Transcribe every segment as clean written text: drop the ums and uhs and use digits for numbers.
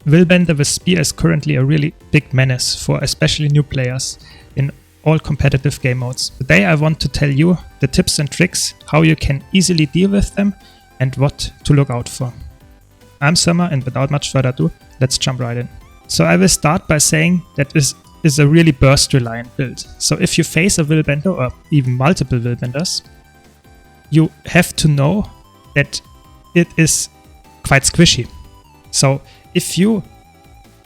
Willbender with Spear is currently a really big menace for especially new players in all competitive game modes. Today I want to tell you the tips and tricks how you can easily deal with them and what to look out for. I'm Summer, and without much further ado, let's jump right in. So I will start by saying that this is a really burst reliant build. So if you face a Willbender or even multiple Willbenders, you have to know that it is quite squishy. So if you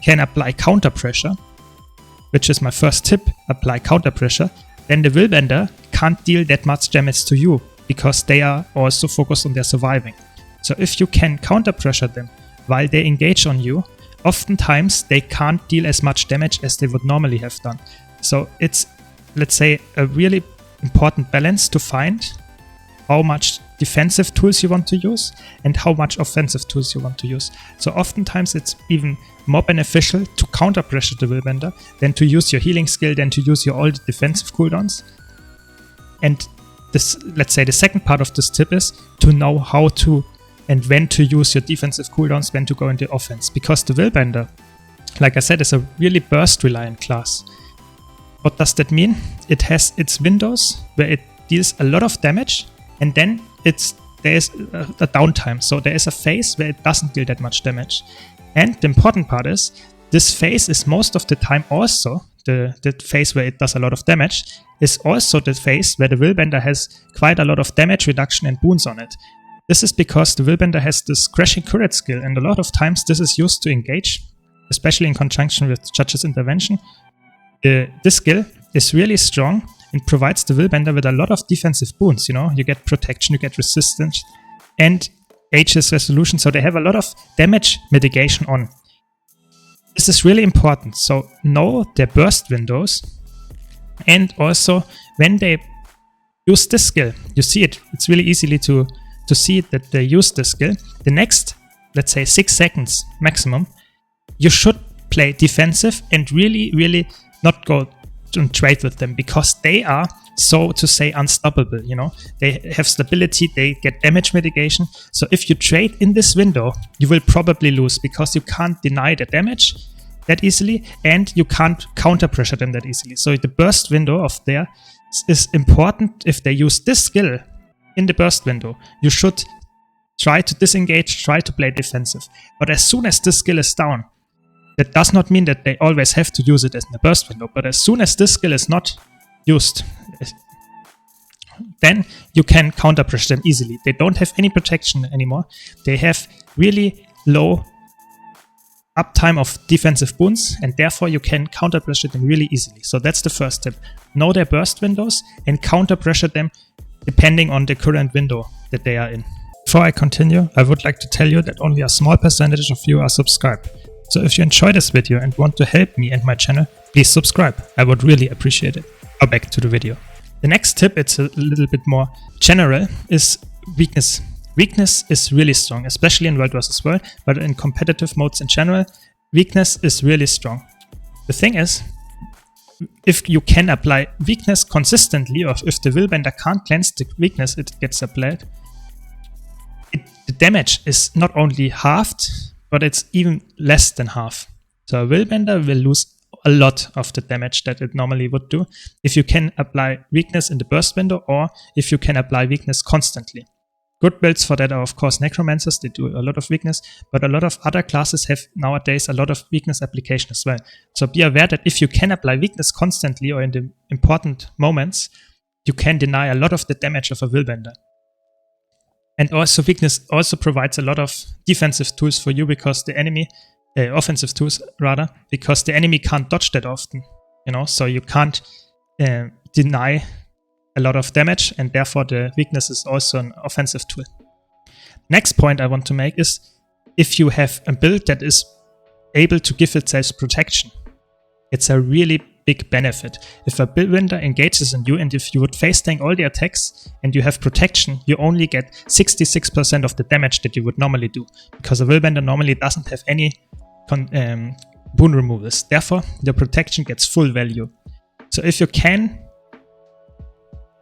can apply counter pressure, which is my first tip, apply counter pressure, then the Willbender can't deal that much damage to you because they are also focused on their surviving. So if you can counter pressure them while they engage on you, oftentimes they can't deal as much damage as they would normally have done. So it's, let's say, a really important balance to find how much defensive tools you want to use and how much offensive tools you want to use. So oftentimes it's even more beneficial to counter pressure the Willbender than to use your healing skill, than to use your all defensive cooldowns. And this, let's say, the second part of this tip is to know how to and when to use your defensive cooldowns, when to go into offense. Because the Willbender, like I said, is a really burst reliant class. What does that mean? It has its windows where it deals a lot of damage, and then there's a downtime. So there is a phase where it doesn't deal that much damage. And the important part is, this phase is most of the time also, the phase where it does a lot of damage, is also the phase where the Willbender has quite a lot of damage reduction and boons on it. This is because the Willbender has this crashing turret skill, and a lot of times this is used to engage, especially in conjunction with Judge's intervention. This skill is really strong and provides the Willbender with a lot of defensive boons. You know, you get protection, you get resistance, and Aegis resolution. So they have a lot of damage mitigation on. This is really important. So know their burst windows, and also when they use this skill, you see it. It's really easily to see that they use this skill. The next, let's say, 6 seconds maximum, you should play defensive and really not go and trade with them, because they are, so to say, unstoppable. You know, they have stability, they get damage mitigation. So if you trade in this window, you will probably lose, because you can't deny the damage that easily and you can't counter pressure them that easily. So the burst window of theirs is important. If they use this skill in the burst window, you should try to disengage, try to play defensive. But as soon as this skill is down, that does not mean that they always have to use it as in the burst window, but as soon as this skill is not used, then you can counter pressure them easily. They don't have any protection anymore. They have really low uptime of defensive boons, and therefore you can counter pressure them really easily. So that's the first tip. Know their burst windows and counter pressure them depending on the current window that they are in. Before I continue, I would like to tell you that only a small percentage of you are subscribed. So if you enjoy this video and want to help me and my channel, please subscribe. I would really appreciate it. Now back to the video. The next tip, it's a little bit more general, is weakness. Weakness is really strong, especially in World vs. World, but in competitive modes in general, weakness is really strong. The thing is, if you can apply weakness consistently, or if the Willbender can't cleanse the weakness it gets applied, the damage is not only halved, but it's even less than half. So a Willbender will lose a lot of the damage that it normally would do if you can apply weakness in the burst window, or if you can apply weakness constantly. Good builds for that are, of course, Necromancers. They do a lot of weakness, but a lot of other classes have nowadays a lot of weakness application as well. So be aware that if you can apply weakness constantly or in the important moments, you can deny a lot of the damage of a Willbender. And also weakness also provides a lot of defensive tools for you, because the enemy, offensive tools rather, because the enemy can't dodge that often. You know, so you can't deny a lot of damage, and therefore the weakness is also an offensive tool. Next point I want to make is, if you have a build that is able to give itself protection, it's a really big benefit. If a Willbender engages on you, and if you would face tank all the attacks and you have protection, you only get 66% of the damage that you would normally do, because a Willbender normally doesn't have any boon removals. Therefore, the protection gets full value. So if you can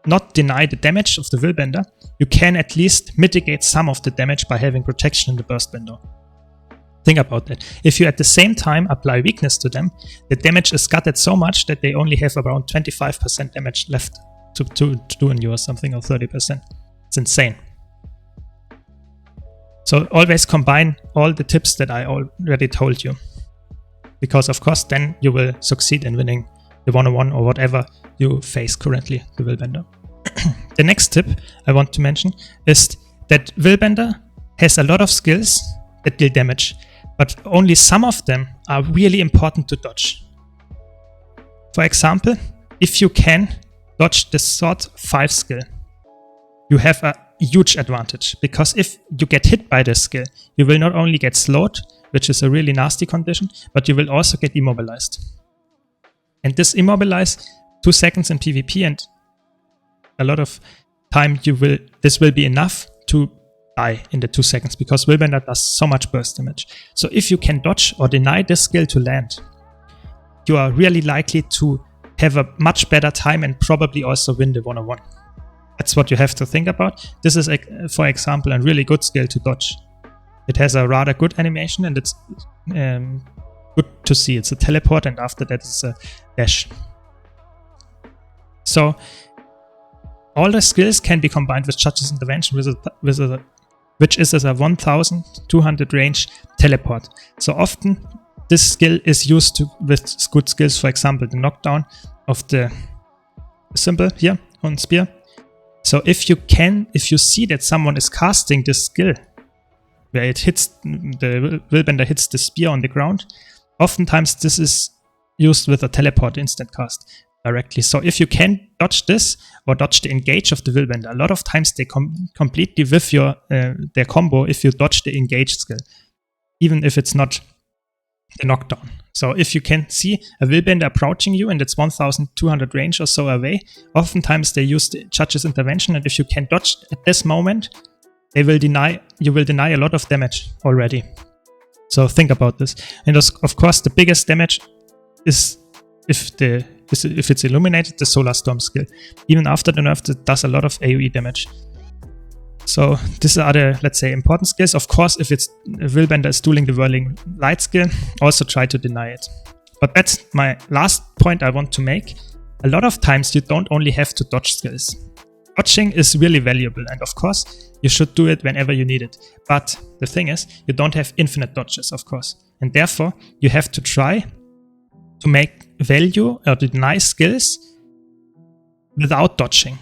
not deny the damage of the Willbender, you can at least mitigate some of the damage by having protection in the burst window. Think about that. If you at the same time apply weakness to them, the damage is gutted so much that they only have around 25% damage left to do on you or something, or 30%. It's insane. So always combine all the tips that I already told you. Because of course then you will succeed in winning the 1-on-1 or whatever you face currently, the Willbender. The next tip I want to mention is that Willbender has a lot of skills that deal damage, but only some of them are really important to dodge. For example, if you can dodge the Sword 5 skill, you have a huge advantage, because if you get hit by this skill, you will not only get slowed, which is a really nasty condition, but you will also get immobilized. And this immobilize 2 seconds in PvP, and a lot of time this will be enough to die in the 2 seconds, because Willbender does so much burst damage. So if you can dodge or deny this skill to land, you are really likely to have a much better time and probably also win the 1-on-1. That's what you have to think about. This is, for example, a really good skill to dodge. It has a rather good animation, and it's good to see. It's a teleport, and after that it's a dash. So all the skills can be combined with Judge's Intervention, which is a 1200 range teleport. So often this skill is used with good skills, for example, the knockdown of the symbol here on spear. So if you see that someone is casting this skill, where the Willbender hits the spear on the ground, oftentimes this is used with a teleport instant cast directly. So if you can dodge this or dodge the engage of the Willbender, a lot of times they completely whiff their combo if you dodge the engage skill, even if it's not the knockdown. So if you can see a Willbender approaching you and it's 1200 range or so away, oftentimes they use the Judge's Intervention, and if you can dodge at this moment, you will deny a lot of damage already. So think about this. And of course the biggest damage is if it's illuminated, the Solar Storm skill. Even after the nerf, it does a lot of AoE damage. So these are the, let's say, important skills. Of course, if it's Willbender is dueling the Whirling Light skill, also try to deny it. But that's my last point I want to make. A lot of times you don't only have to dodge skills. Dodging is really valuable, and of course you should do it whenever you need it. But the thing is, you don't have infinite dodges, of course. And therefore, you have to try to make value or to deny skills without dodging.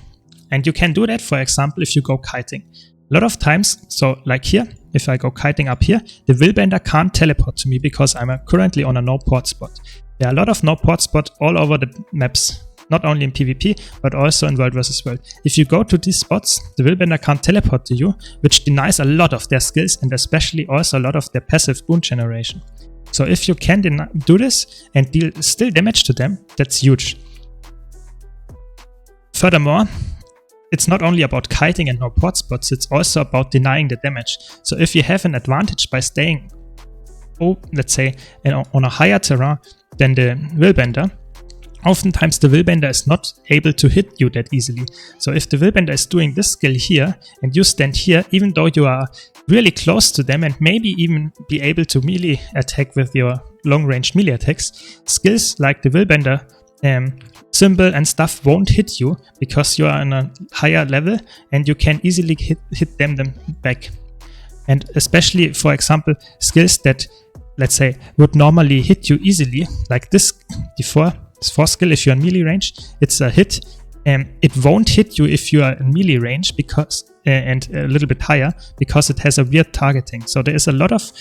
And you can do that, for example, if you go kiting. A lot of times, so like here, if I go kiting up here, the Willbender can't teleport to me because I'm currently on a no port spot. There are a lot of no port spots all over the maps, not only in PvP, but also in World vs. World. If you go to these spots, the Willbender can't teleport to you, which denies a lot of their skills and especially also a lot of their passive boon generation. So if you can do this and deal still damage to them, that's huge. Furthermore, it's not only about kiting and no port spots, it's also about denying the damage. So if you have an advantage by staying, let's say, on a higher terrain than the Willbender, oftentimes the Willbender is not able to hit you that easily. So if the Willbender is doing this skill here and you stand here, even though you are really close to them and maybe even be able to melee attack with your long-range melee attacks, skills like the Willbender symbol and stuff won't hit you because you are on a higher level and you can easily hit them back. And especially, for example, skills that, let's say, would normally hit you easily, like this fourth skill, if you're in melee range, it's a hit. It won't hit you if you are in melee range because and a little bit higher, because it has a weird targeting. So there is a lot of,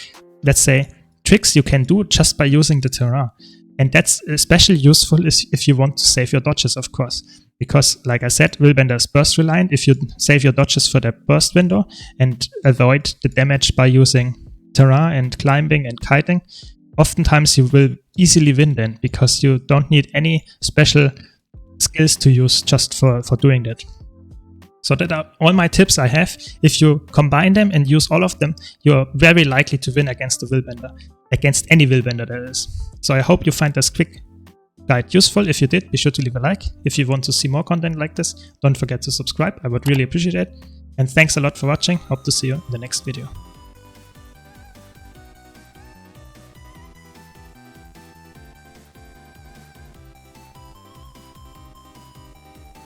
let's say, tricks you can do just by using the terrain. And that's especially useful if you want to save your dodges, of course. Because, like I said, Willbender is burst reliant. If you save your dodges for the burst window and avoid the damage by using terrain and climbing and kiting, oftentimes you will easily win then, because you don't need any special skills to use just for doing that. So that are all my tips I have. If you combine them and use all of them, you're very likely to win against the Willbender, against any Willbender there is. So I hope you find this quick guide useful. If you did, be sure to leave a like. If you want to see more content like this, don't forget to subscribe. I would really appreciate it. And thanks a lot for watching. Hope to see you in the next video.